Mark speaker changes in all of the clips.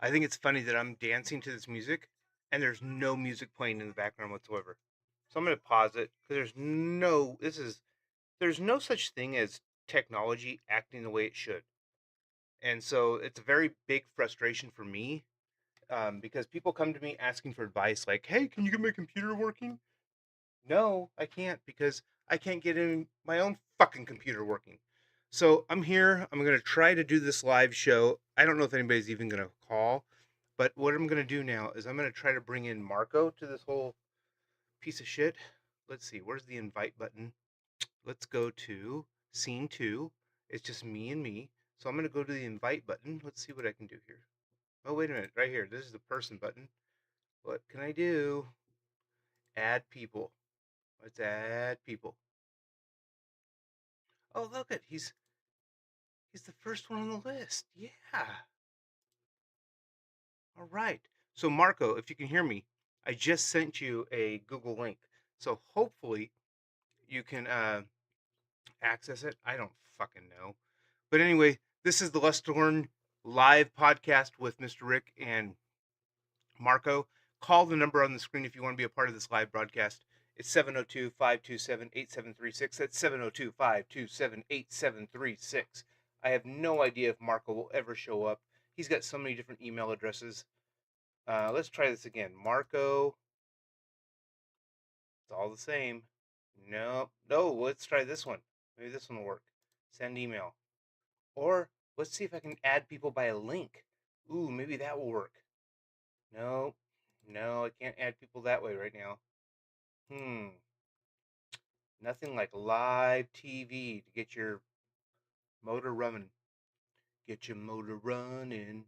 Speaker 1: I think it's funny that I'm dancing to this music and there's no music playing in the background whatsoever. So I'm going to pause it because there's no such thing as technology acting the way it should. And so it's a very big frustration for me, because people come to me asking for advice like, hey, can you get my computer working? No, I can't because I can't get in my own fucking computer working. So I'm here. I'm going to try to do this live show. I don't know if anybody's even going to call, but what I'm going to do now is I'm going to try to bring in Marco to this whole piece of shit. Let's see. Where's the invite button? Let's go to scene 2. It's just me and me. So I'm going to go to the invite button. Let's see what I can do here. Oh, wait a minute. Right here. This is the person button. What can I do? Add people. Let's add people. Oh, look at he's the first one on the list. Yeah. All right. So Marco, if you can hear me, I just sent you a Google link. So hopefully you can access it. I don't fucking know. But anyway, this is the Lust2Learn live podcast with Mr. Rick and Marco. Call the number on the screen if you want to be a part of this live broadcast. It's 702-527-8736. That's 702-527-8736. I have no idea if Marco will ever show up. He's got so many different email addresses. Let's try this again. Marco, it's all the same. No, let's try this one. Maybe this one will work. Send email. Or let's see if I can add people by a link. Ooh, maybe that will work. No, no, I can't add people that way right now. Nothing like live TV to get your motor running. Get your motor running.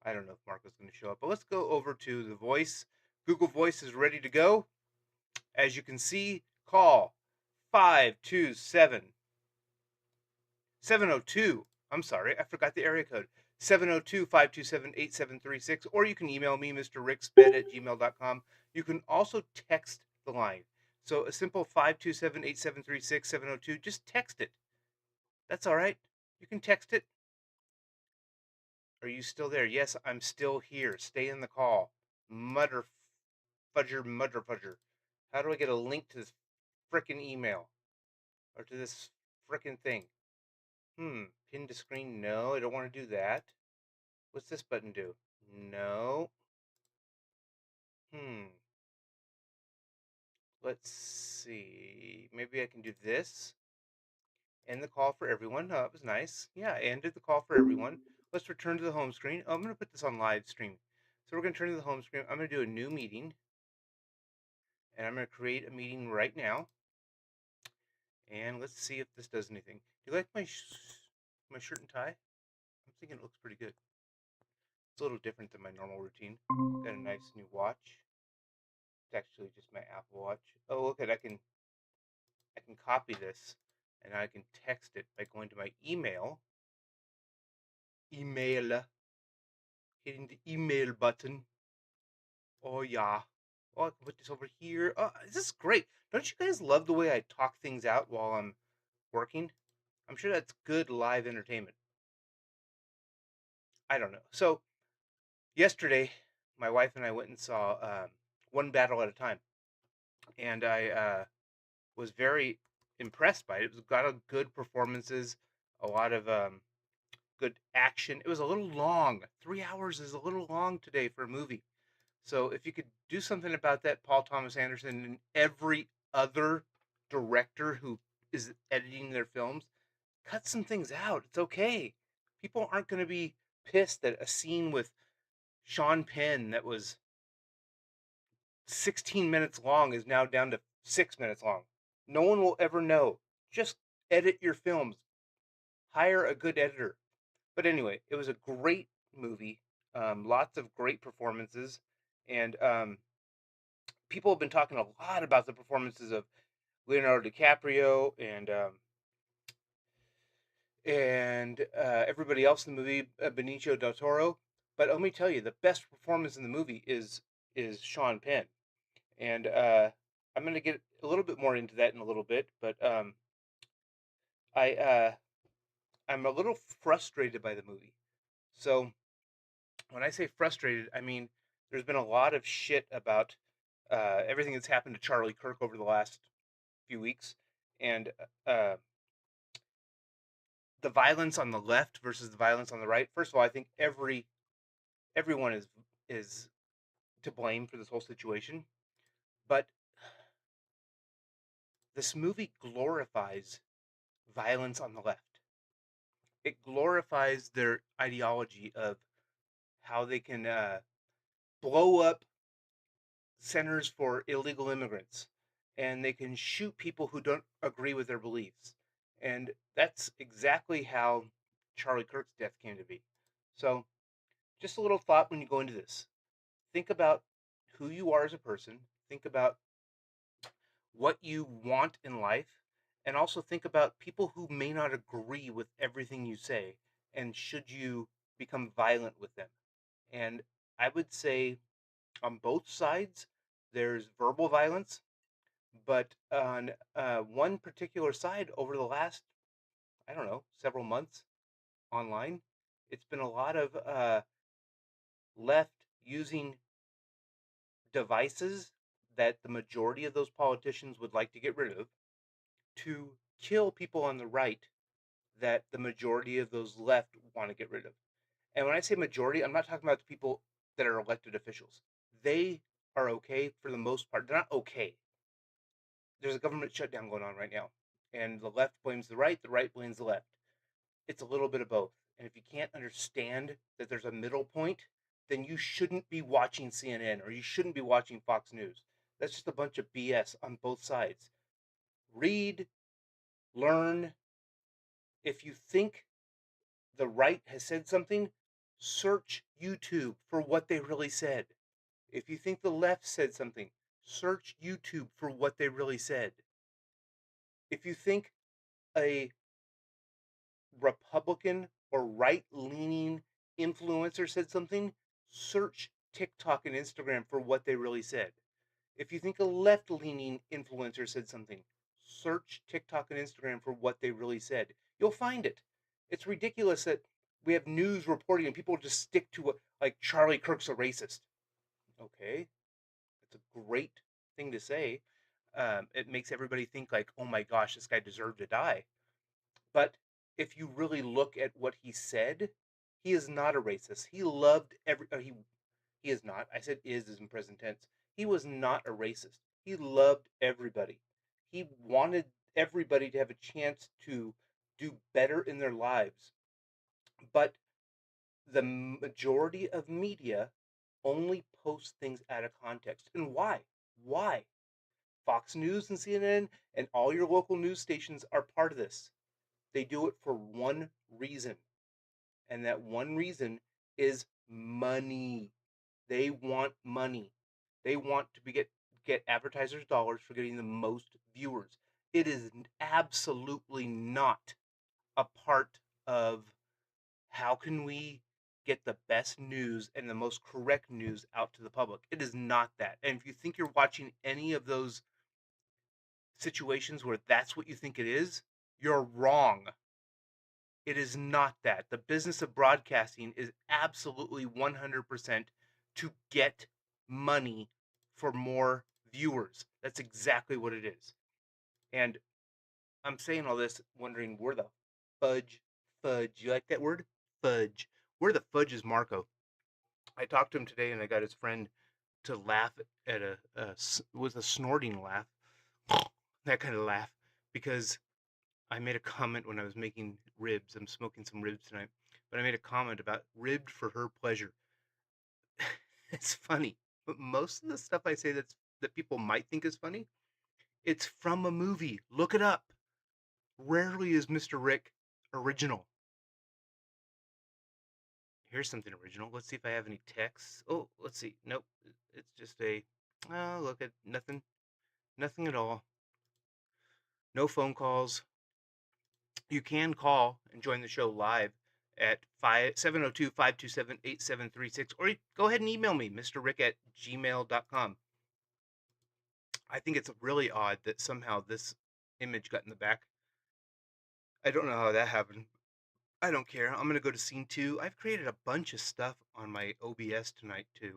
Speaker 1: I don't know if Marco's going to show up, but let's go over to the voice. Google Voice is ready to go. As you can see, call 527 702. I'm sorry, I forgot the area code. 702-527-8736. Or you can email me, mrricksped@gmail.com. You can also text the line. So a simple 527-8736-702, just text it. That's all right. You can text it. Are you still there? Yes, I'm still here. Stay in the call. Mutter fudger. How do I get a link to this frickin' email? Or to this frickin' thing? Pin to screen? No, I don't want to do that. What's this button do? No. Hmm. Let's see. Maybe I can do this. End the call for everyone. Oh, that was nice. Yeah, I ended the call for everyone. Let's return to the home screen. Oh, I'm going to put this on live stream. So we're going to turn to the home screen. I'm going to do a new meeting. And I'm going to create a meeting right now. And let's see if this does anything. Do you like my shirt and tie? I'm thinking it looks pretty good. It's a little different than my normal routine. Got a nice new watch. It's actually just my Apple Watch. Oh, look at I can copy this and I can text it by going to my email. Email. Hitting the email button. Oh yeah. Oh, I can put this over here. Oh, this is great. Don't you guys love the way I talk things out while I'm working? I'm sure that's good live entertainment. I don't know. So yesterday, my wife and I went and saw One Battle at a Time, and I was very impressed by it. It was got a good performances, a lot of good action. It was a little long. 3 hours is a little long today for a movie. So if you could do something about that, Paul Thomas Anderson and every other director who is editing their films, cut some things out. It's okay. People aren't going to be pissed that a scene with Sean Penn that was 16 minutes long is now down to 6 minutes long. No one will ever know. Just edit your films. Hire a good editor. But anyway, it was a great movie. Lots of great performances, and people have been talking a lot about the performances of Leonardo DiCaprio and everybody else in the movie, Benicio del Toro. But let me tell you, the best performance in the movie is Sean Penn, and I'm going to get a little bit more into that in a little bit. But I I'm a little frustrated by the movie. So when I say frustrated, I mean there's been a lot of shit about everything that's happened to Charlie Kirk over the last few weeks, and uh, the violence on the left versus the violence on the right. First of all, I think everyone is to blame for this whole situation, but this movie glorifies violence on the left. It glorifies their ideology of how they can blow up centers for illegal immigrants, and they can shoot people who don't agree with their beliefs. And that's exactly how Charlie Kirk's death came to be. So, just a little thought when you go into this. Think about who you are as a person, think about what you want in life, and also think about people who may not agree with everything you say, and should you become violent with them. And I would say on both sides, there's verbal violence, but on one particular side, over the last, I don't know, several months online, it's been a lot of left using devices that the majority of those politicians would like to get rid of to kill people on the right that the majority of those left want to get rid of. And when I say majority, I'm not talking about the people that are elected officials. They are okay for the most part. They're not okay. There's a government shutdown going on right now, and the left blames the right blames the left. It's a little bit of both. And if you can't understand that there's a middle point, then you shouldn't be watching CNN or you shouldn't be watching Fox News. That's just a bunch of BS on both sides. Read, learn. If you think the right has said something, search YouTube for what they really said. If you think the left said something, search YouTube for what they really said. If you think a Republican or right leaning influencer said something, search TikTok and Instagram for what they really said. If you think a left leaning influencer said something, search TikTok and Instagram for what they really said. You'll find it. It's ridiculous that we have news reporting and people just stick to what, like Charlie Kirk's a racist. Okay, that's a great thing to say. It makes everybody think like, oh my gosh, this guy deserved to die. But if you really look at what he said, he is not a racist. He loved he is not. I said is in present tense. He was not a racist. He loved everybody. He wanted everybody to have a chance to do better in their lives. But the majority of media only post things out of context. And why? Why? Fox News and CNN and all your local news stations are part of this. They do it for one reason, and that one reason is money. They want money. They want to get advertisers' dollars for getting the most viewers. It is absolutely not a part of how can we get the best news and the most correct news out to the public. It is not that. And if you think you're watching any of those situations where that's what you think it is, you're wrong. It is not that. The business of broadcasting is absolutely 100% to get money for more viewers. That's exactly what it is. And I'm saying all this wondering where the fudge. You like that word? Fudge. Where the fudge is Marco? I talked to him today and I got his friend to laugh at with a snorting laugh. That kind of laugh because I made a comment when I was making ribs. I'm smoking some ribs tonight, but I made a comment about ribbed for her pleasure. It's funny, but most of the stuff I say that people might think is funny, it's from a movie. Look it up. Rarely is Mr. Rick original. Here's something original. Let's see if I have any texts. Oh, let's see. Nope. It's just a. Oh, look at nothing. Nothing at all. No phone calls. You can call and join the show live at 702-527-8736, or you go ahead and email me, mrrick@gmail.com. I think it's really odd that somehow this image got in the back. I don't know how that happened. I don't care. I'm gonna go to scene 2. I've created a bunch of stuff on my OBS tonight to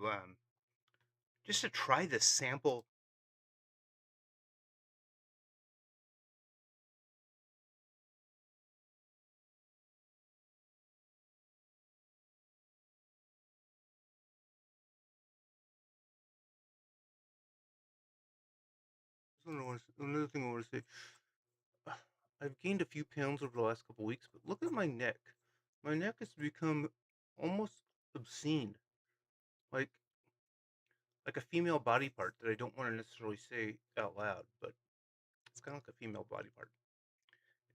Speaker 1: just to try this sample. Another thing I want to say. I've gained a few pounds over the last couple weeks, but look at my neck. My neck has become almost obscene, like a female body part that I don't want to necessarily say out loud, but it's kind of like a female body part.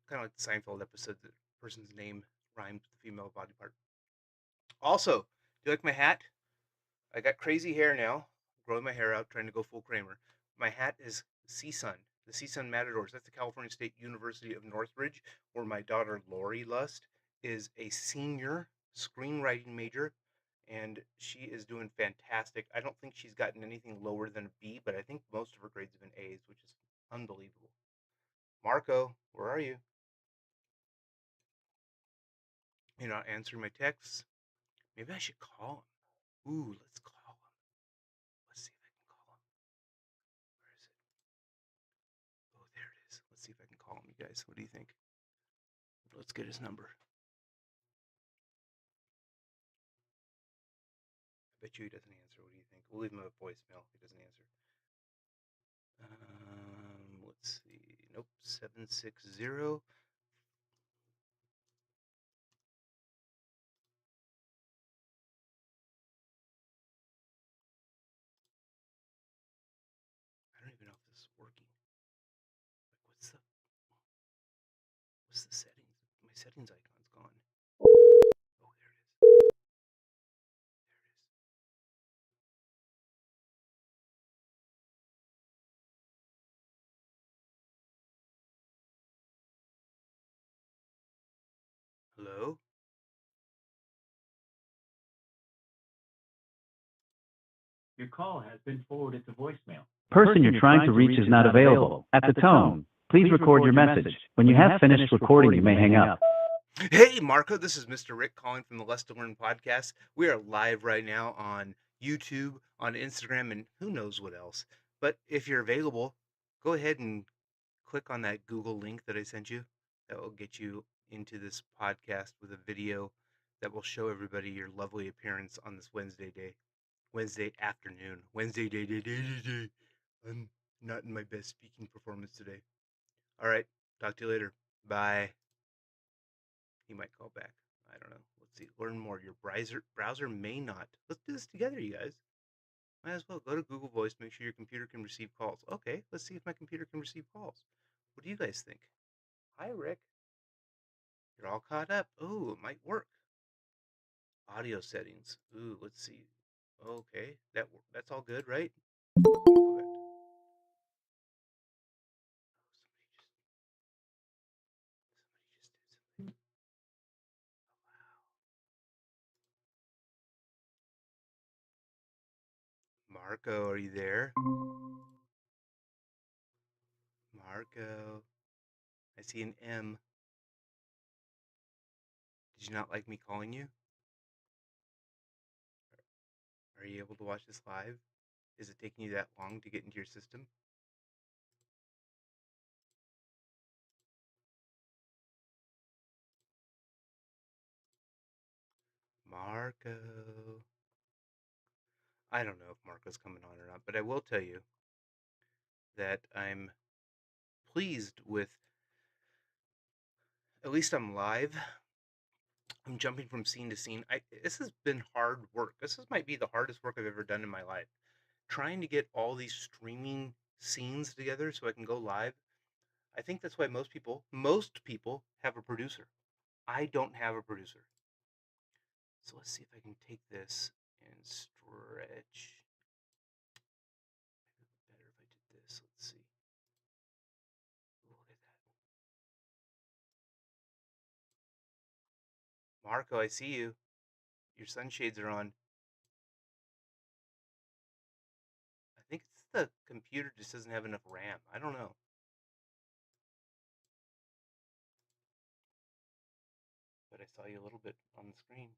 Speaker 1: Kind of like the Seinfeld episode, the person's name rhymes with the female body part. Also, do you like my hat? I got crazy hair now, growing my hair out, trying to go full Kramer. My hat is CSUN, the CSUN Matadors. That's the California State University of Northridge, where my daughter Lori Lust is a senior screenwriting major, and she is doing fantastic. I don't think she's gotten anything lower than a B, but I think most of her grades have been A's, which is unbelievable. Marco, where are you? You're not answering my texts. Maybe I should call him. Ooh, let's call him. Let's see if I can call him. Where is it? Oh, there it is. Let's see if I can call him, you guys. What do you think? Let's get his number. I bet you he doesn't answer. What do you think? We'll leave him a voicemail if he doesn't answer. Let's see. Nope. 760. I don't even know if this is working. Like, what's the settings? My settings icon's gone. Oh, there it is. There it is. Hello?
Speaker 2: Your call has been forwarded to voicemail. Person you're trying to reach is not available. At the tone, please record your message. When you have finished recording, you may hang up.
Speaker 1: Hey, Marco, this is Mr. Rick calling from the Lust2Learn podcast. We are live right now on YouTube, on Instagram, and who knows what else. But if you're available, go ahead and click on that Google link that I sent you. That will get you into this podcast with a video that will show everybody your lovely appearance on this Wednesday afternoon. Wednesday day. I'm not in my best speaking performance today. All right, talk to you later. Bye. He might call back. I don't know. Let's see. Learn more. Your browser may not. Let's do this together, you guys. Might as well go to Google Voice. Make sure your computer can receive calls. Okay, let's see if my computer can receive calls. What do you guys think? Hi, Rick. You're all caught up. Oh, it might work. Audio settings. Ooh, let's see. Okay, that's all good, right? Go back. Somebody just did something. Marco, are you there? Marco. I see an M. Did you not like me calling you? Are you able to watch this live? Is it taking you that long to get into your system? Marco. I don't know if Marco's coming on or not, but I will tell you that I'm pleased with, at least I'm live. I'm jumping from scene to scene. This has been hard work. Might be the hardest work I've ever done in my life. Trying to get all these streaming scenes together so I can go live. I think that's why most people have a producer. I don't have a producer. So let's see if I can take this and stretch. Maybe it would be better if I did this. Let's see. Look at that. Marco, I see you. Your sunshades are on. I think it's the computer just doesn't have enough RAM. I don't know. But I saw you a little bit on the screen.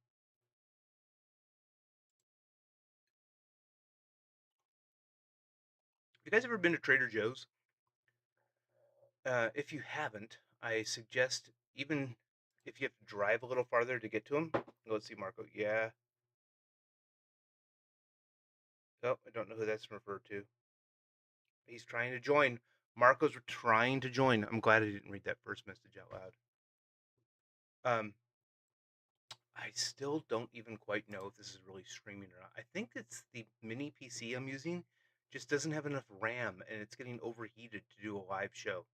Speaker 1: You guys ever been to Trader Joe's? If you haven't, I suggest, even if you have to drive a little farther to get to them. Let's see, Marco. Yeah. Oh, I don't know who that's referred to. He's trying to join. Marco's trying to join. I'm glad I didn't read that first message out loud. I still don't even quite know if this is really streaming or not. I think it's the mini PC I'm using just doesn't have enough RAM and it's getting overheated to do a live show.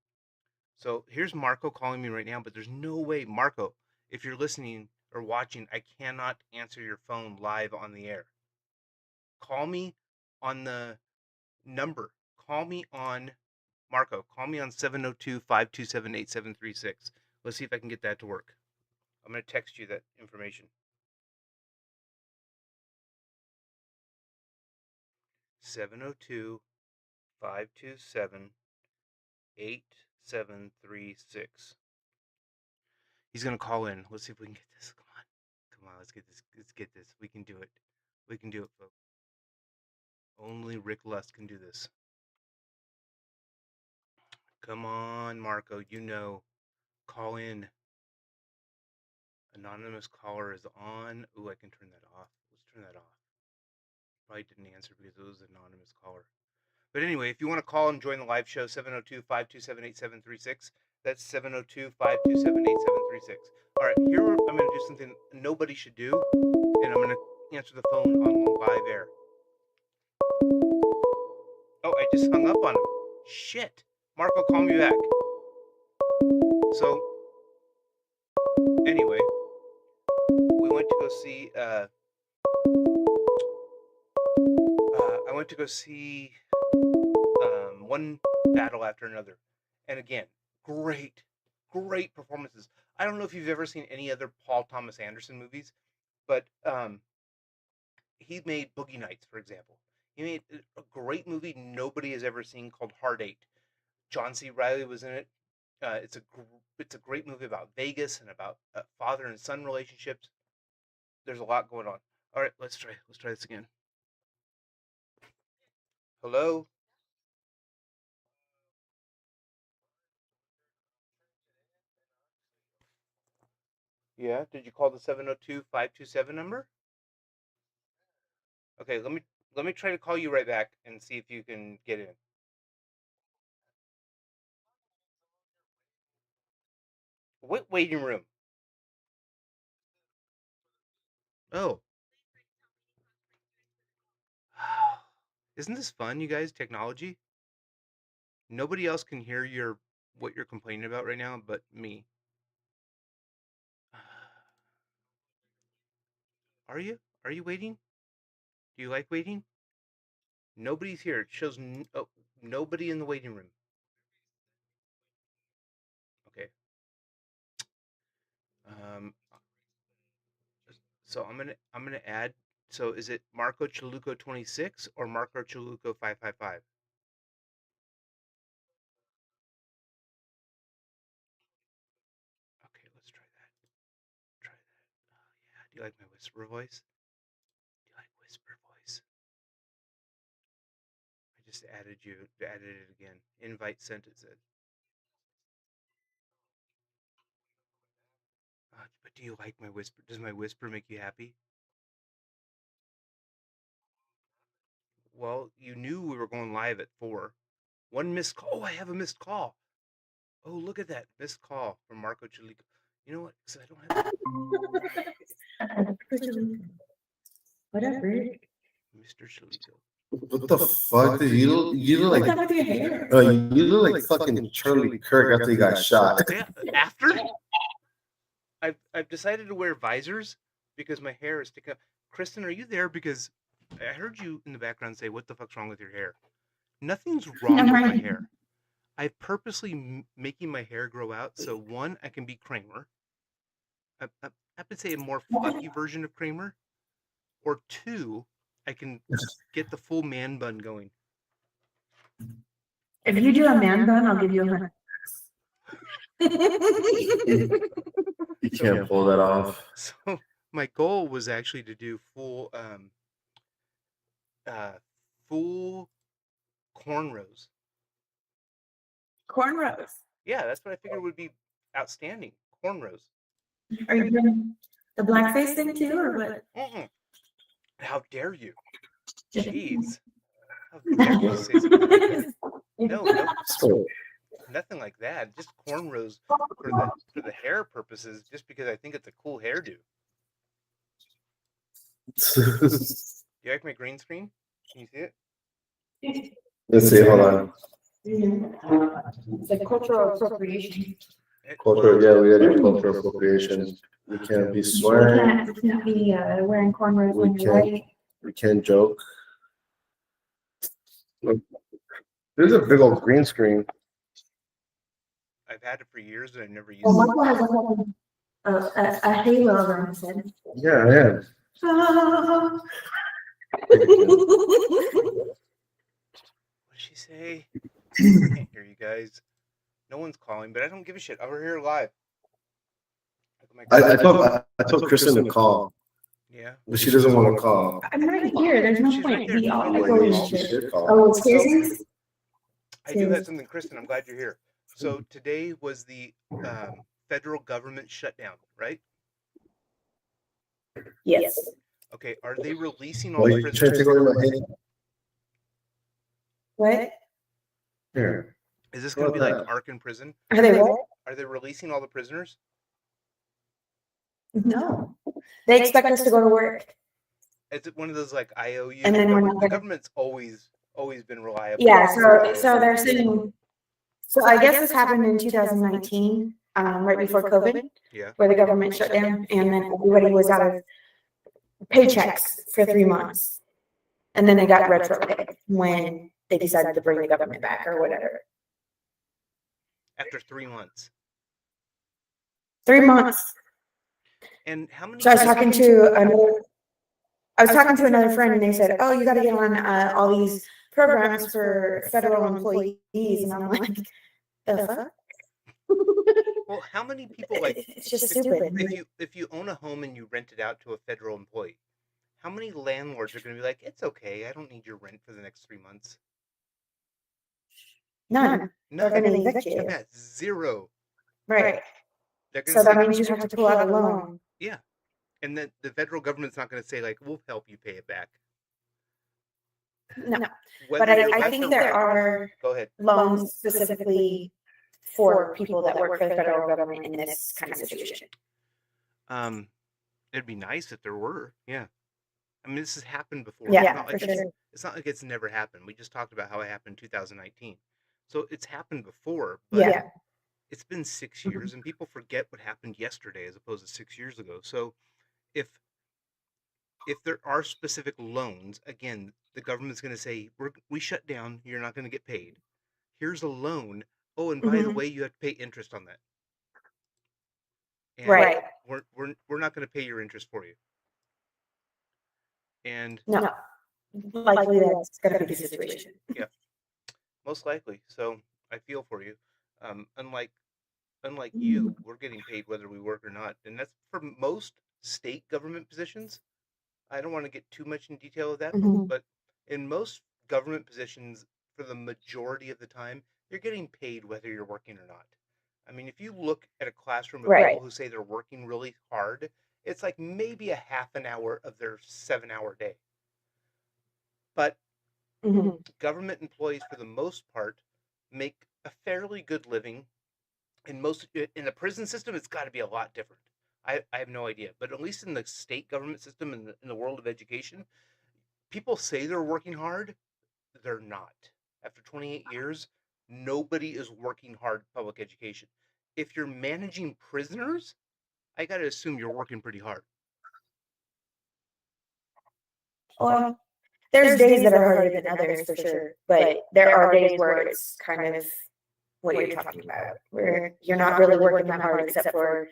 Speaker 1: So here's Marco calling me right now, but there's no way, Marco, if you're listening or watching, I cannot answer your phone live on the air. Call me on the number. Call me on, Marco, call me on 702-527-8736. Let's see if I can get that to work. I'm going to text you that information. 702-527-8736. He's going to call in. Let's see if we can get this. Come on. Come on, let's get this. Let's get this. We can do it. We can do it, folks. Only Rick Lust can do this. Come on, Marco. You know. Call in. Anonymous caller is on. Ooh, I can turn that off. Let's turn that off. Probably didn't answer because it was an anonymous caller. But anyway, if you want to call and join the live show, 702-527-8736. That's 702-527-8736. All right, here I'm going to do something nobody should do, and I'm going to answer the phone on live air. Oh, I just hung up on him. Shit. Marco, call me back. So, anyway, we went to go see, I went to go see one battle after another. And again, great performances. I don't know if you've ever seen any other Paul Thomas Anderson movies, but he made Boogie Nights, for example. He made a great movie nobody has ever seen called Hard Eight. John C. Reilly was in it. It's a great movie about Vegas and about father and son relationships. There's a lot going on. All right, let's try this again. Hello? Yeah, did you call the 702-527 number? Okay, let me try to call you right back and see if you can get in. What waiting room? Oh. Isn't this fun, you guys? Technology? Nobody else can hear what you're complaining about right now but me. Are you? Are you waiting? Do you like waiting? Nobody's here. It shows nobody in the waiting room. Okay. So I'm gonna add. So is it Marco Chaluco 26 or Marco Chaluco 555? Okay, let's try that. Try that. Yeah. Do you like my whisper voice? Do you like whisper voice? I just added it again. Invite sent, it said. But do you like my whisper? Does my whisper make you happy? Well, you knew we were going live at 4. One missed call. Oh, I have a missed call. Oh, look at that missed call from Marco Chilico. You know what? Because I don't have
Speaker 3: Whatever.
Speaker 1: Mr. Chilico.
Speaker 3: What the fuck? Dude? You look like you look like fucking Charlie Kirk after he got shot.
Speaker 1: Yeah, after I've decided to wear visors because my hair is sticking up. Kristen, are you there? Because I heard you in the background say, "What the fuck's wrong with your hair?" Nothing's wrong with my hair. I'm purposely making my hair grow out so one, I can be Kramer. I would say a more fluffy version of Kramer, or two, I can get the full man bun going.
Speaker 4: If you do a man bun, I'll give you $100.
Speaker 3: You can't pull that off.
Speaker 1: So my goal was actually to do full cornrows.
Speaker 4: Cornrows.
Speaker 1: Yeah, that's what I figured would be outstanding. Cornrows.
Speaker 4: Are you doing the blackface thing too, or what?
Speaker 1: How dare you? Jeez. How dare you say something like that? No, nothing like that. Just cornrows for the hair purposes, just because I think it's a cool hairdo. Do you like my green screen? Can you see it?
Speaker 3: Let's see, hold on.
Speaker 4: It's like cultural appropriation.
Speaker 3: Culture, yeah, we gotta do cultural appropriation. We can't be swearing.
Speaker 4: We can't be wearing cornrows when you're right.
Speaker 3: We can't joke. Look, there's a big old green screen.
Speaker 1: I've had it for years and I've never used
Speaker 4: Well,
Speaker 1: it.
Speaker 4: Michael has a halo around his head.
Speaker 3: Yeah, yeah.
Speaker 1: What did she say? I can't hear you guys. No one's calling, but I don't give a shit. We're here live.
Speaker 3: I told Kristen to call.
Speaker 1: Yeah.
Speaker 3: But she doesn't want to call.
Speaker 4: I'm right here. There's no
Speaker 1: She's
Speaker 4: point.
Speaker 1: right there.
Speaker 4: We all
Speaker 1: Nobody
Speaker 4: go
Speaker 1: calls.
Speaker 4: shit.
Speaker 3: Call.
Speaker 4: Oh, it's Kirsten's?
Speaker 1: I do have something, Kristen. I'm glad you're here. So today was the federal government shutdown, right?
Speaker 4: Yes.
Speaker 1: Okay. Are they releasing all
Speaker 3: Well,
Speaker 1: the
Speaker 3: you trying to
Speaker 1: prisoners?
Speaker 3: take away my head?
Speaker 4: What?
Speaker 3: Here.
Speaker 1: Is this going to be like Arkham Prison?
Speaker 4: Are they what?
Speaker 1: Are they releasing all the prisoners?
Speaker 4: No. They expect us to go to work.
Speaker 1: Is it one of those like IOU?
Speaker 4: And then we're not
Speaker 1: the
Speaker 4: gonna-
Speaker 1: government's always been reliable.
Speaker 4: Yeah, so they're saying, so I guess this happened in 2019, right before COVID,
Speaker 1: Yeah.
Speaker 4: where the government shut down, and then everybody was out of paychecks for 3 months. And then they got retro pay when they decided to bring the government back or whatever.
Speaker 1: After 3 months.
Speaker 4: 3 months.
Speaker 1: And how many?
Speaker 4: So I was talking to another friend, and they said, "Oh, you got to get on all these programs for federal employees," and I'm like, "The fuck?"
Speaker 1: Well, how many people like?
Speaker 4: It's just stupid.
Speaker 1: If you own a home and you rent it out to a federal employee, how many landlords are going to be like, "It's okay, I don't need your rent for the next 3 months"?
Speaker 4: None.
Speaker 1: No,
Speaker 4: They're going to evict you.
Speaker 1: yeah, zero.
Speaker 4: Right.
Speaker 1: They're going
Speaker 4: So
Speaker 1: to
Speaker 4: that
Speaker 1: say,
Speaker 4: means you have to pull out a loan.
Speaker 1: yeah, and then the federal government's not going to say like, "We'll help you pay it back."
Speaker 4: No.
Speaker 1: Whether
Speaker 4: But
Speaker 1: you're
Speaker 4: I
Speaker 1: left
Speaker 4: think
Speaker 1: or
Speaker 4: there
Speaker 1: right.
Speaker 4: are
Speaker 1: Go ahead.
Speaker 4: loans specifically for people that work for the federal government in this kind of situation.
Speaker 1: It'd be nice if there were. Yeah. I mean, this has happened before.
Speaker 4: Yeah,
Speaker 1: it's not like
Speaker 4: for sure.
Speaker 1: It's not like it's never happened. We just talked about how it happened in 2019. So it's happened before, but
Speaker 4: Yeah.
Speaker 1: it's been 6 years, and people forget what happened yesterday as opposed to 6 years ago. So if there are specific loans, again, the government's going to say, we shut down, you're not going to get paid. Here's a loan. Oh, and by the way, you have to pay interest on that. And
Speaker 4: Right.
Speaker 1: we're not going to pay your interest for you. And
Speaker 4: No. Likely that's going to be the situation.
Speaker 1: yeah, most likely. So I feel for you. Unlike you, we're getting paid whether we work or not, and that's for most state government positions. I don't want to get too much in detail of that,
Speaker 4: Mhm.
Speaker 1: but in most government positions, for the majority of the time, you're getting paid whether you're working or not. I mean, if you look at a classroom of
Speaker 4: Right.
Speaker 1: people who say they're working really hard, it's like maybe a half an hour of their 7-hour day. But
Speaker 4: Mhm.
Speaker 1: government employees, for the most part, make a fairly good living. In the prison system, it's got to be a lot different. I have no idea, but at least in the state government system, in the world of education, people say they're working hard. They're not. After 28 years, nobody is working hard in public education. If you're managing prisoners, I got to assume you're working pretty hard.
Speaker 4: Well, there's days that are harder than others for sure, but there are days where it's kind of what you're talking about, where you're not really working that hard except for,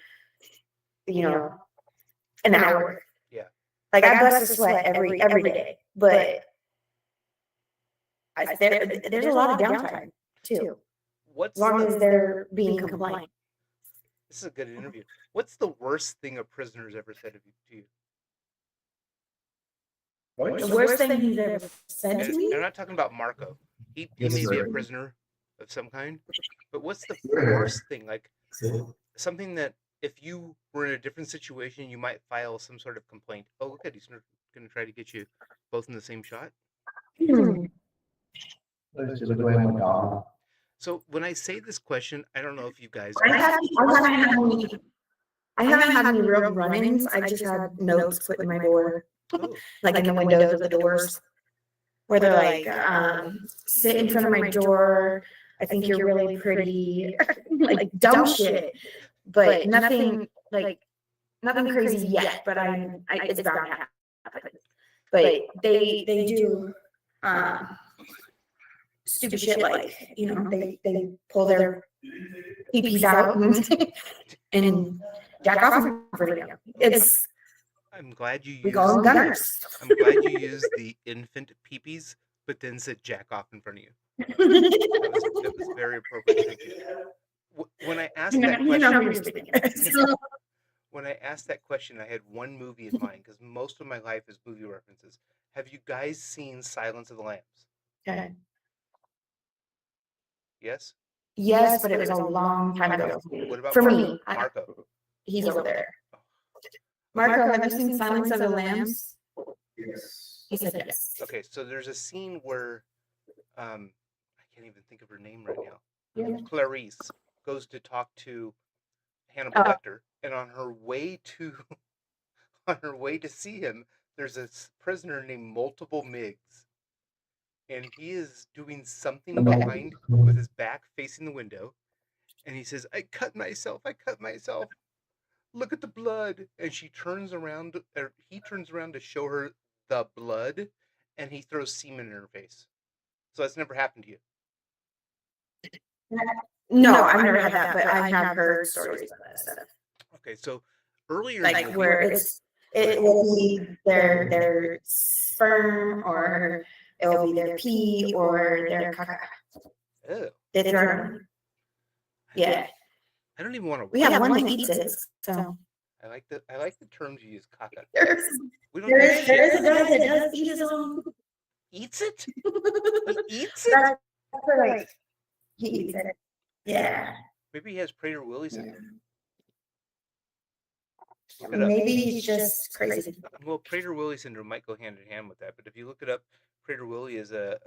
Speaker 4: an hour.
Speaker 1: Yeah.
Speaker 4: Like I bust a sweat every day, but there's a lot of downtime too.
Speaker 1: What's
Speaker 4: As long as they're being compliant.
Speaker 1: This is a good interview. What's the worst thing a prisoner's ever said to you?
Speaker 4: The worst thing he's ever said to
Speaker 1: And
Speaker 4: me?
Speaker 1: I'm not talking about Marco. He
Speaker 3: Yes,
Speaker 1: may be a
Speaker 3: sir.
Speaker 1: prisoner of some kind, but what's the
Speaker 3: Sure.
Speaker 1: worst thing? Like something that if you were in a different situation, you might file some sort of complaint. Oh, look at he's going to try to get you both in the same shot.
Speaker 4: Hmm.
Speaker 2: Let's just go ahead and dog.
Speaker 1: So when I say this question, I don't know if you guys.
Speaker 4: I haven't had any real run-ins. I've just had notes put in my door,
Speaker 1: Oh,
Speaker 4: like in the windows of the doors, where they're like, sit in front of my door. I think you're really pretty, like dumb shit, but nothing crazy yet. But it's bound to happen. But they do stupid shit like, they pull their peepees out and jack off in front of you. It's
Speaker 1: I'm glad you
Speaker 4: we
Speaker 1: used.
Speaker 4: call them gunners.
Speaker 1: I'm glad you used the infant peepees, but then said jack off in front of you. That was very appropriate. Thank you. When I asked that question, when I asked that question, I had one movie in mind because most of my life is movie references. Have you guys seen Silence of the Lambs?
Speaker 4: Okay.
Speaker 1: Yes.
Speaker 4: Yes, but it was a long time ago.
Speaker 1: What about
Speaker 4: For
Speaker 1: Marco?
Speaker 4: me,
Speaker 1: Marco.
Speaker 4: he's over there.
Speaker 1: Oh.
Speaker 4: Marco, have you seen Silence of the Lambs?
Speaker 3: Yes.
Speaker 4: He said yes.
Speaker 1: Okay, so there's a scene where I can't even think of her name right now.
Speaker 4: Yeah.
Speaker 1: Clarice goes to talk to Hannibal Lecter, and on her way to see him, there's a prisoner named Multiple Miggs, and he is doing something behind with his back facing the window, and he says, "I cut myself. I cut myself. Look at the blood." And she turns around, or he turns around to show her the blood, and he throws semen in her face. So that's never happened to you.
Speaker 4: No, I've never had that, but I have heard stories about that stuff.
Speaker 1: Okay, so earlier,
Speaker 4: Like where it will be their sperm, or it will be their pee, or their caca.
Speaker 1: Oh,
Speaker 4: They throw. Yeah.
Speaker 1: I don't even want to.
Speaker 4: We have one that eats it, so.
Speaker 1: I like the terms you use, caca. We don't
Speaker 4: There
Speaker 1: do
Speaker 4: is
Speaker 1: shit.
Speaker 4: a guy that does eat his own.
Speaker 1: Eats it? He eats it?
Speaker 4: That's right. He eats it. Yeah.
Speaker 1: Maybe he has Prader-Willi syndrome.
Speaker 4: Maybe he's just crazy.
Speaker 1: Well, Prader-Willi syndrome might go hand in hand with that, but if you look it up, Prader-Willi is a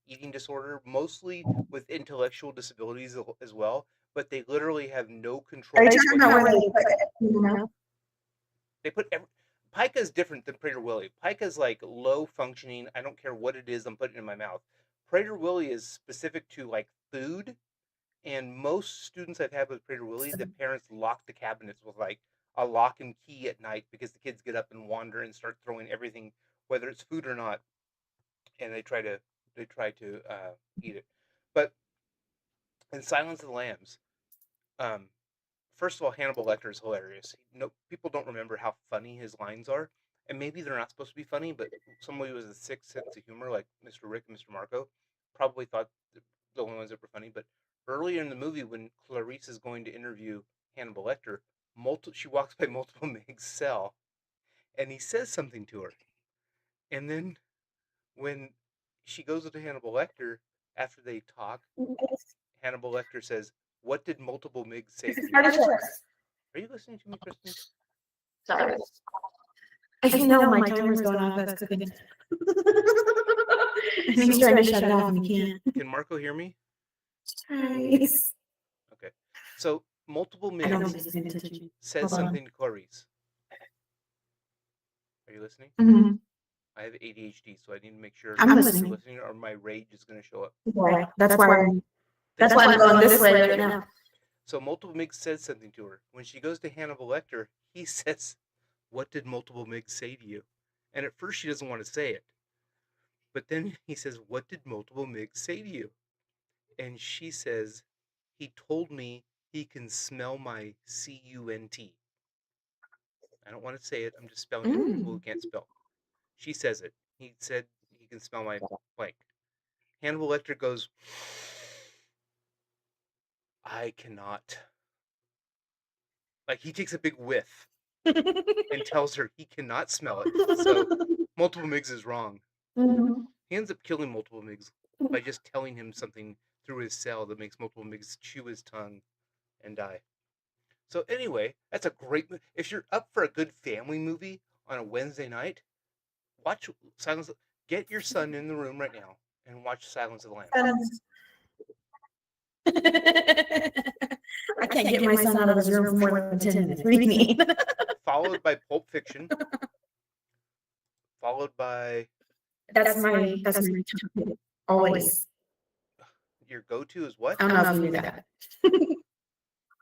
Speaker 1: eating disorder, mostly with intellectual disabilities as well, but they literally have no control.
Speaker 4: Are you talking about where they put it? You know?
Speaker 1: They put pica is different than Prader-Willi. Pica is like low functioning. I don't care what it is. I'm putting it in my mouth. Prader-Willi is specific to like food, and most students I've had with Prader-Willi, the parents lock the cabinets with like a lock and key at night because the kids get up and wander and start throwing everything, whether it's food or not, and they try to eat it. But in Silence of the Lambs, um, first of all, Hannibal Lecter is hilarious. No, people don't remember how funny his lines are, and maybe they're not supposed to be funny. But somebody with a sick sense of humor, like Mr. Rick and Mr. Marco, probably thought the only ones that were funny. But earlier in the movie, when Clarice is going to interview Hannibal Lecter, she walks by Multiple Mig's cell, and he says something to her, and then when she goes to Hannibal Lecter after they talk, Hannibal Lecter says, "What did Multiple Mig say to you?" Are you listening to me, Kristen?
Speaker 4: Sorry. I know my timer's going off. That's cooking. And he's trying to shut it off and he can't.
Speaker 1: Can Marco hear me?
Speaker 4: Nice.
Speaker 1: Okay. So Multiple Mig says something to Clarice. Are you listening?
Speaker 4: Mm-hmm.
Speaker 1: I have ADHD, so I need to make sure
Speaker 4: I'm listening.
Speaker 1: you're listening, or my rage is going to show up.
Speaker 4: Yeah, that's why I'm going this way right now.
Speaker 1: So Multiple Mig says something to her. When she goes to Hannibal Lecter, he says, "What did Multiple Mig say to you?" And at first she doesn't want to say it. But then he says, "What did Multiple Mig say to you?" And she says, "He told me he can smell my cunt." I don't want to say it. I'm just spelling it for people who can't spell. She says it. He said he can smell my blank. Hannibal Lecter goes, "I cannot Like he takes a big whiff and tells her he cannot smell it. So multiple MIGS is wrong.
Speaker 4: Mhm.
Speaker 1: He ends up killing multiple MIGS by just telling him something through his cell that makes multiple MIGS chew his tongue and die. So anyway, that's a great. If you're up for a good family movie on a Wednesday night, watch Silence. Get your son in the room right now and watch Silence of the Lambs.
Speaker 4: I can't get my son out of his room for more than 10 minutes. What do you mean?
Speaker 1: Followed by Pulp Fiction. Followed by
Speaker 4: That's my top pick. Always.
Speaker 1: your go-to is what?
Speaker 4: I don't know if you knew that.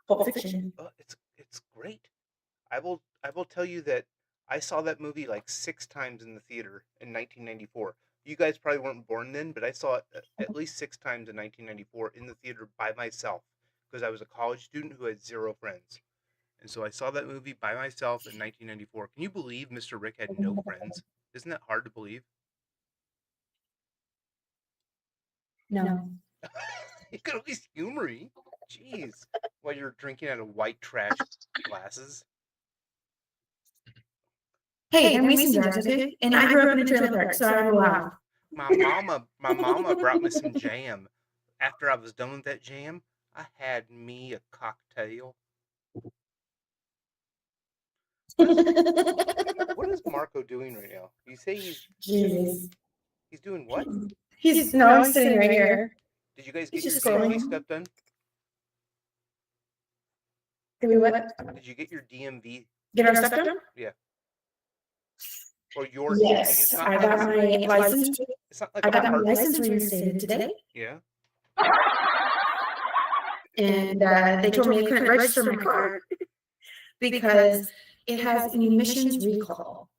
Speaker 4: Pulp Fiction.
Speaker 1: It's great. I will tell you that I saw that movie like 6 times in the theater in 1994. You guys probably weren't born then, but I saw it at least 6 times in 1994 in the theater by myself because I was a college student who had 0 friends. And so I saw that movie by myself in 1994. Can you believe Mr. Rick had no friends? Isn't that hard to believe?
Speaker 4: No.
Speaker 1: You could at least humor me. Jeez. While you're drinking out of white trash glasses.
Speaker 4: Hey, they're mason jars, okay? And I grew up in a trailer park, so I will laugh.
Speaker 1: My mama brought me some jam. After I was done with that jam, I had me a cocktail. What is Marco doing right now? You say
Speaker 4: Jesus.
Speaker 1: he's doing what?
Speaker 4: He's sitting right here.
Speaker 1: Did you guys
Speaker 4: He's
Speaker 1: get your
Speaker 4: just scrolling.
Speaker 1: DMV stuff done?
Speaker 4: Did we what?
Speaker 1: Did you get your DMV?
Speaker 4: Get our stuff done?
Speaker 1: Yeah. Or your
Speaker 4: Yes,
Speaker 1: DMV.
Speaker 4: I got my license.
Speaker 1: It's not like
Speaker 4: I got my license reinstated today.
Speaker 1: Yeah.
Speaker 4: And they told me I couldn't register my car because it has an emissions recall.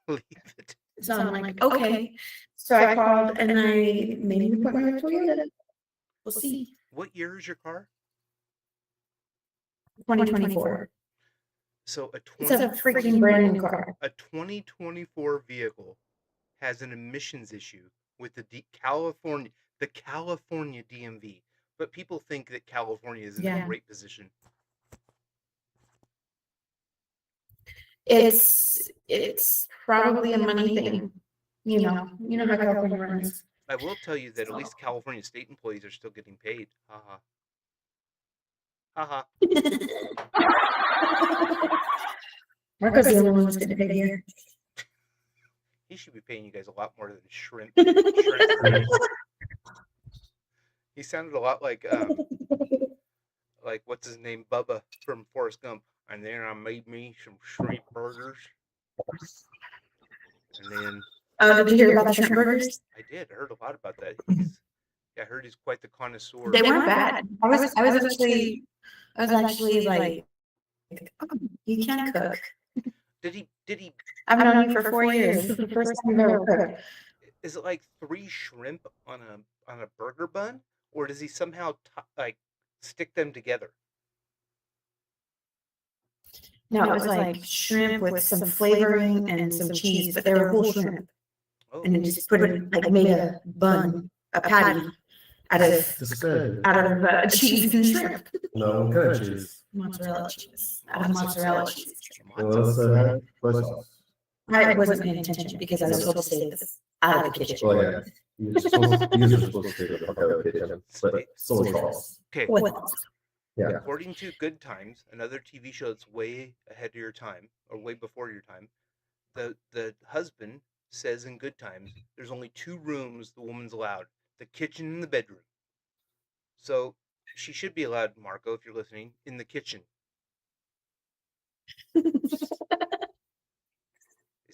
Speaker 1: Leave it.
Speaker 4: So I'm like, okay. So I called and I made an appointment for you. We'll see.
Speaker 1: What year is your car?
Speaker 4: 2024.
Speaker 1: So
Speaker 4: It's a freaking brand new car.
Speaker 1: A 2024 vehicle has an emissions issue with the California DMV, but people think that California is in a great position.
Speaker 4: It's probably a money thing. You know how California runs.
Speaker 1: I will tell you that at least California state employees are still getting paid. Haha. Haha.
Speaker 4: Marco's the only one who's getting paid here.
Speaker 1: He should be paying you guys a lot more than shrimp. He sounded a lot like what's his name, Bubba from Forrest Gump. And then I made me some shrimp burgers. And then
Speaker 4: did you hear about the shrimp burgers?
Speaker 1: I did. I heard a lot about that. I heard he's quite the connoisseur.
Speaker 4: They weren't bad. I was actually like, oh, you can cook.
Speaker 1: Did he?
Speaker 4: I've known you for 4 years. This is the first time you've ever cooked.
Speaker 1: Is it like 3 shrimp on a burger bun, or does he somehow stick them together?
Speaker 4: No, it was like shrimp with some flavoring and some cheese, but they were whole shrimp.
Speaker 1: Oh.
Speaker 4: And then just put it made a bun, a patty out of cheese and shrimp.
Speaker 3: No, what kind of cheese?
Speaker 4: Mozzarella cheese. Out of mozzarella cheese. I wasn't paying attention because I was told to say this out of the kitchen.
Speaker 3: Well, yeah. You're supposed to take it out of the kitchen, but so is false.
Speaker 1: Okay.
Speaker 3: Yeah.
Speaker 1: According to Good Times, another TV show that's way ahead of your time, or way before your time, the husband says in Good Times there's only 2 rooms the woman's allowed: the kitchen and the bedroom. So she should be allowed, Marco, if you're listening, in the kitchen. Is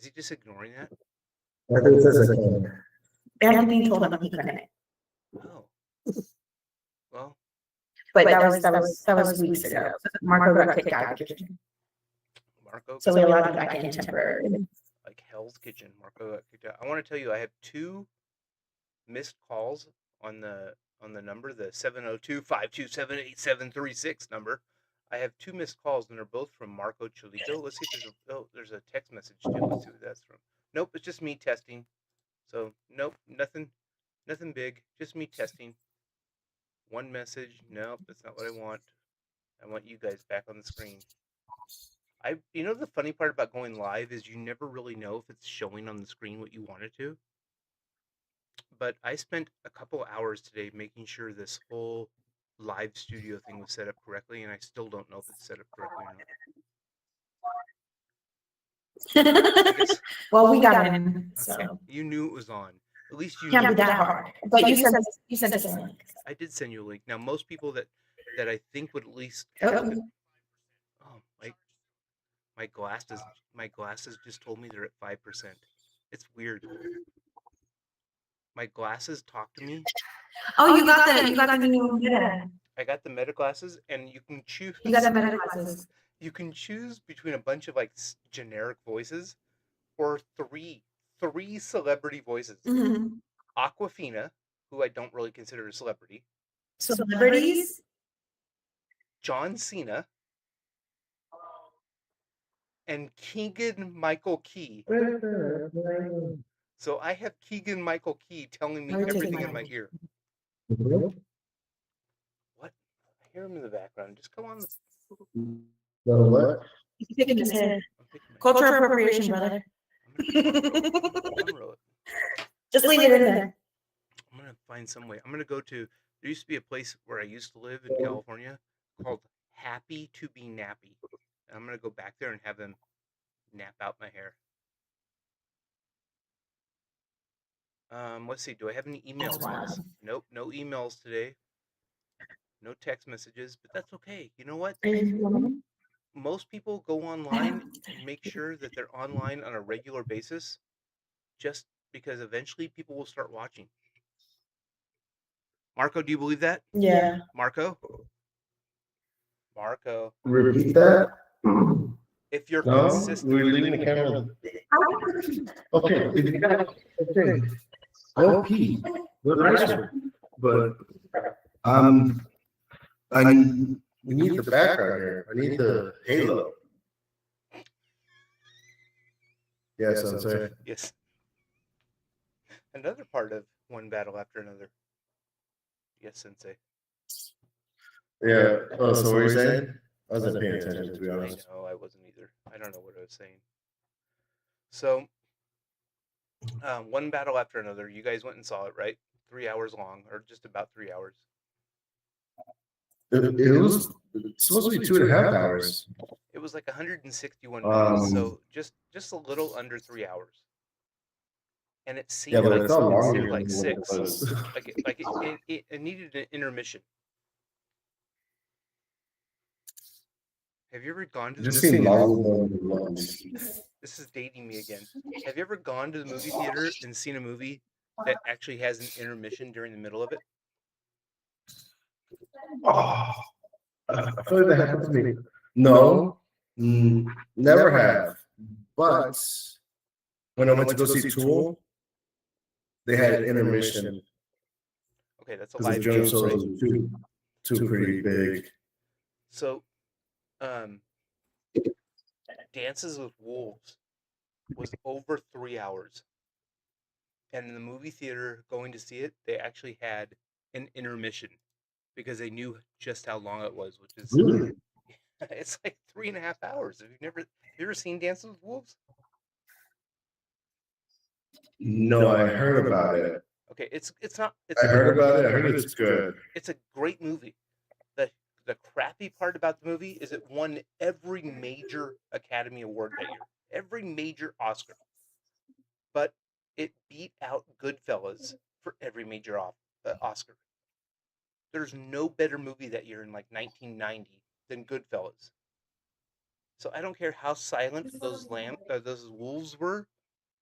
Speaker 1: he just ignoring that?
Speaker 3: I think it says I can.
Speaker 4: Anthony told him he couldn't.
Speaker 1: Oh. Well.
Speaker 4: But that was weeks ago. Marco got kicked out of the kitchen.
Speaker 1: Marco.
Speaker 4: So we allowed him back in temporarily.
Speaker 1: Like Hell's Kitchen. Marco got kicked out. I want to tell you, I have 2 missed calls on the number, the 702-527-8736 number. I have 2 missed calls, and they're both from Marco Cholito. Let's see if there's a text message too. Let's see what that's from. Nope, it's just me testing. So nope, nothing big. Just me testing. 1 message. Nope, that's not what I want. I want you guys back on the screen. You know, the funny part about going live is you never really know if it's showing on the screen what you want it to. But I spent a couple hours today making sure this whole live studio thing was set up correctly, and I still don't know if it's set up correctly or not. I guess
Speaker 4: Well, we got in, so
Speaker 1: you knew it was on. At least you
Speaker 4: can't
Speaker 1: knew.
Speaker 4: be that hard. But you sent us a link.
Speaker 1: I did send you a link. Now, most people that I think would at least
Speaker 4: Oh,
Speaker 1: my glasses just told me they're at 5%. It's weird. My glasses talk to me.
Speaker 4: oh, you got the new Meta.
Speaker 1: I got the Meta glasses, and you can choose.
Speaker 4: You got the Meta glasses.
Speaker 1: You can choose between a bunch of like generic voices, or three celebrity voices.
Speaker 4: Mm-hmm.
Speaker 1: Aquafina, who I don't really consider a celebrity.
Speaker 4: Celebrities.
Speaker 1: John Cena. And Keegan Michael Key. So I have Keegan Michael Key telling me everything in my ear. What? I hear him in the background. Just come on.
Speaker 3: What?
Speaker 4: He's picking his head. Cultural appropriation, brother. Just leave it in there.
Speaker 1: I'm gonna find some way. I'm gonna go to. There used to be a place where I used to live in California called Happy to be Nappy. And I'm gonna go back there and have them nap out my hair. Let's see. Do I have any emails? Nope, no emails today. No text messages, but that's okay. You know what? Most people go online and make sure that they're online on a regular basis, just because eventually people will start watching. Marco, do you believe that?
Speaker 4: Yeah.
Speaker 1: Marco.
Speaker 3: Repeat that.
Speaker 1: If you're consistent,
Speaker 3: we're leaving the camera. Okay. Okay. OP. But we need the background here. I need the halo. Yes, I'm saying.
Speaker 1: Yes. Another part of One Battle After Another. Yes, Sensei.
Speaker 3: Yeah. Oh, so what are you saying? I wasn't paying attention, to be honest.
Speaker 1: I know, I wasn't either. I don't know what I was saying. So, One Battle After Another. You guys went and saw it, right? 3 hours long, or just about 3 hours.
Speaker 3: It was supposed to be 2.5 hours.
Speaker 1: It was like 161 minutes, so just a little under 3 hours. And it seemed like 6. It needed an intermission. Have you ever gone to the movie theater? This is dating me again. Have you ever gone to the movie theater and seen a movie that actually has an intermission during the middle of it?
Speaker 3: Oh, I feel like that happened to me. No, never have. But when I went to go see Tool, they had an intermission.
Speaker 1: Okay, that's a live
Speaker 3: joke,
Speaker 1: joke, right?
Speaker 3: Two pretty big.
Speaker 1: So, Dances with Wolves was over 3 hours. And in the movie theater going to see it, they actually had an intermission because they knew just how long it was, which is
Speaker 3: Really?
Speaker 1: It's like 3.5 hours. Have you ever seen Dances with Wolves?
Speaker 3: No, I heard about it.
Speaker 1: Okay, it's not.
Speaker 3: I heard about it. I heard it's good.
Speaker 1: It's a great movie. The crappy part about the movie is it won every major Academy Award that year, every major Oscar. But it beat out Goodfellas for every major Oscar. There's no better movie that year in like 1990 than Goodfellas. So I don't care how silent those wolves were.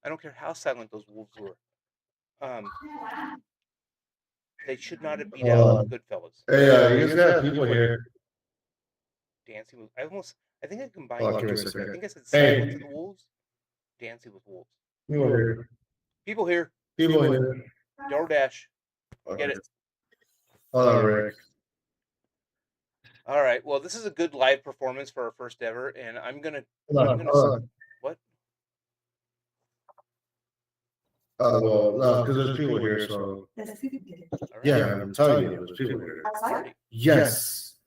Speaker 1: I don't care how silent those wolves were. They should not have beat out Goodfellas.
Speaker 3: Hey, you guys got people here.
Speaker 1: Dancing with I think I combined.
Speaker 3: Oh,
Speaker 1: I think I said Silence of the Wolves, Dancing with Wolves. People here. DoorDash. Get it.
Speaker 3: Hold on, Rick.
Speaker 1: All right. Well, this is a good live performance for our first ever, and I'm gonna.
Speaker 3: Hold on.
Speaker 1: What?
Speaker 3: Well, no, because there's people here, so.
Speaker 1: Right.
Speaker 3: Yeah, I'm telling you, there's people here. Yes.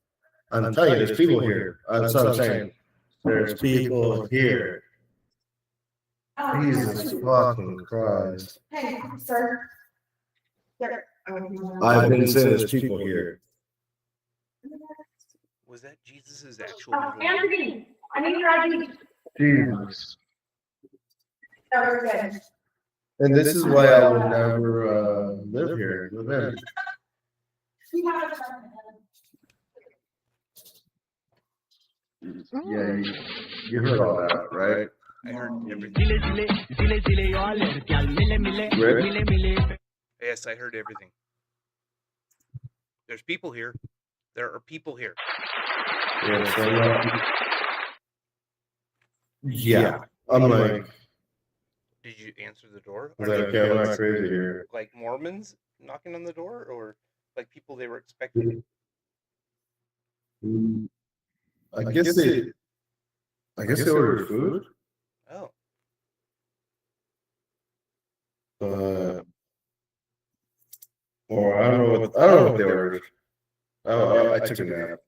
Speaker 3: I'm telling you, there's people here. That's what I'm saying. There's people here. Jesus fucking Christ.
Speaker 4: Hey, sir.
Speaker 3: I've been saying there's people here.
Speaker 1: Was that Jesus's actual middle name?
Speaker 4: Anthony, I need your ID.
Speaker 3: Jesus.
Speaker 4: Oh, we're good.
Speaker 3: And this is why I would never live here. Live in. Yeah, you heard all that, right?
Speaker 1: I heard everything.
Speaker 3: Rick?
Speaker 1: Yes, I heard everything. There's people here. There are people here.
Speaker 3: Yeah. I'm like,
Speaker 1: Did you answer the door?
Speaker 3: is that okay? I'm not crazy here.
Speaker 1: Like Mormons knocking on the door, or like people they were expecting?
Speaker 3: I guess they ordered food.
Speaker 1: Oh,
Speaker 3: Or I don't know what they ordered. I took a nap.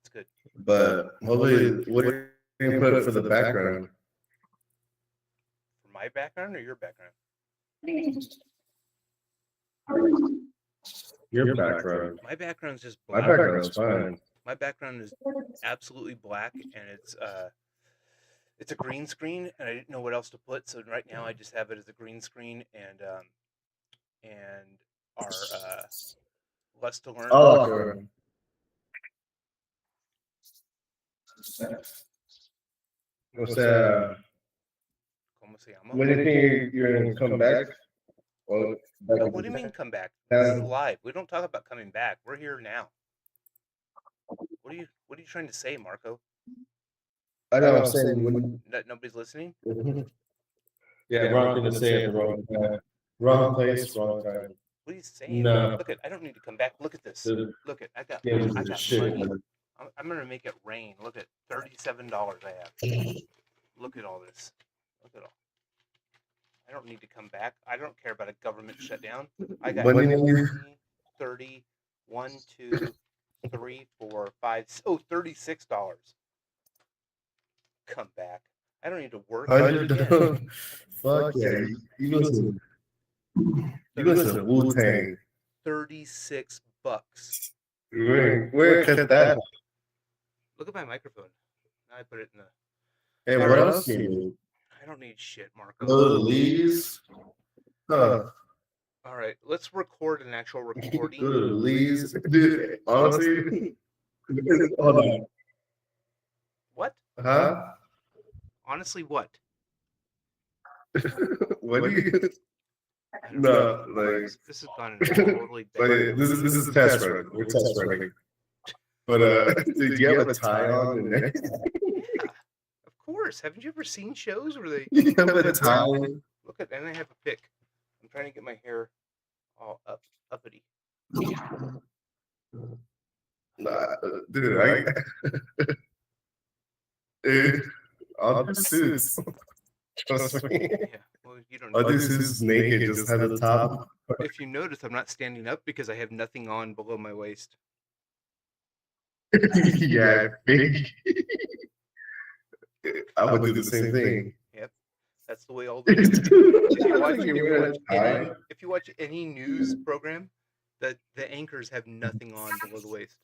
Speaker 1: it's good.
Speaker 3: But hopefully, what do you put for the background?
Speaker 1: For my background or your background?
Speaker 3: Your background.
Speaker 1: My background's just
Speaker 3: My
Speaker 1: black.
Speaker 3: background's fine.
Speaker 1: My background is absolutely black, and it's a green screen, and I didn't know what else to put, so right now I just have it as a green screen, and our Lust2Learn.
Speaker 3: Oh, okay. What's that?
Speaker 1: ¿Cómo se llama?
Speaker 3: When do you think you're gonna come back? Well,
Speaker 1: What do you mean come back? This is live. We don't talk about coming back. We're here now. What are you trying to say, Marco?
Speaker 3: I know. I'm saying when.
Speaker 1: Nobody's listening?
Speaker 3: Yeah, wrong thing to say at the wrong time. Wrong place, wrong time.
Speaker 1: What are you saying?
Speaker 3: No.
Speaker 1: Look, I don't need to come back. Look at this. Look, I got
Speaker 3: Shit.
Speaker 1: money. I'm gonna make it rain. Look at $37 I have. Look at all this. Look at all. I don't need to come back. I don't care about a government shutdown. I got 20, 30, 1, 2, 3, 4, 5. Oh, $36. Come back. I don't need to work.
Speaker 3: Fuck yeah. You listen. You listen to Wu-Tang.
Speaker 1: $36.
Speaker 3: Where cut that?
Speaker 1: Look at my microphone. Now I put it in the.
Speaker 3: Hey, what else do you need?
Speaker 1: I don't need shit, Marco.
Speaker 3: Lee's? Huh.
Speaker 1: All right, let's record an actual recording.
Speaker 3: Go to Lee's. Dude, honestly. Hold on.
Speaker 1: What?
Speaker 3: Huh?
Speaker 1: Honestly, what?
Speaker 3: What do you? No, like
Speaker 1: this has gone in a totally bad.
Speaker 3: like this is test running. We're test running. But do you have a tie on and everything?
Speaker 1: Yeah, of course. Haven't you ever seen shows where they
Speaker 3: You have a tie.
Speaker 1: look at and I have a pick. I'm trying to get my hair all uppity.
Speaker 3: Nah, dude, dude, all the suits. Trust me.
Speaker 1: Yeah, well, you don't
Speaker 3: All
Speaker 1: know.
Speaker 3: these suits naked just have the top.
Speaker 1: If you notice, I'm not standing up because I have nothing on below my waist.
Speaker 3: Yeah, big. I would do the same thing.
Speaker 1: Yep, that's the way all the. If you watch any news program, the anchors have nothing on below the waist.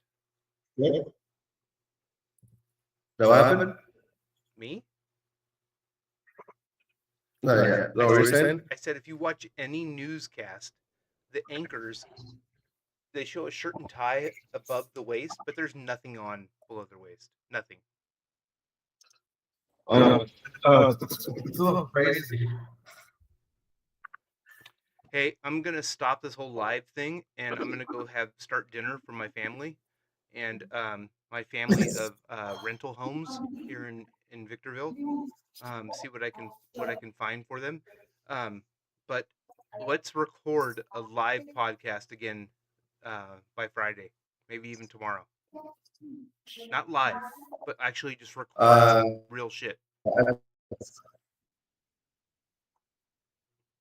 Speaker 3: Yeah. That what happened?
Speaker 1: Me?
Speaker 3: No, yeah. What were you saying?
Speaker 1: I said if you watch any newscast, the anchors they show a shirt and tie above the waist, but there's nothing on below their waist. Nothing.
Speaker 3: Oh, it's a little crazy.
Speaker 1: Hey, I'm gonna stop this whole live thing, and I'm gonna go start dinner for my family, and my family of rental homes here in Victorville. See what I can find for them. But let's record a live podcast again by Friday, maybe even tomorrow. Not live, but actually just record real shit.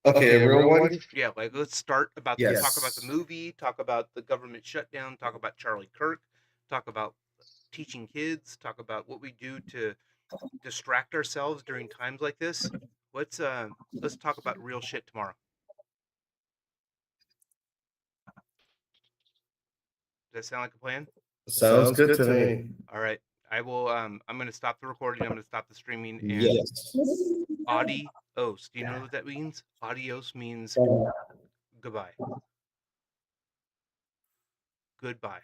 Speaker 3: Okay, a real one?
Speaker 1: Yeah, like let's start about talk about the movie, talk about the government shutdown, talk about Charlie Kirk, talk about teaching kids, talk about what we do to distract ourselves during times like this. Let's talk about real shit tomorrow. Does that sound like a plan?
Speaker 3: Sounds good to me.
Speaker 1: All right. I will I'm going to stop the recording. I'm going to stop the streaming and
Speaker 3: Yes.
Speaker 1: adios. Do you know what that means? Adios means goodbye. Goodbye.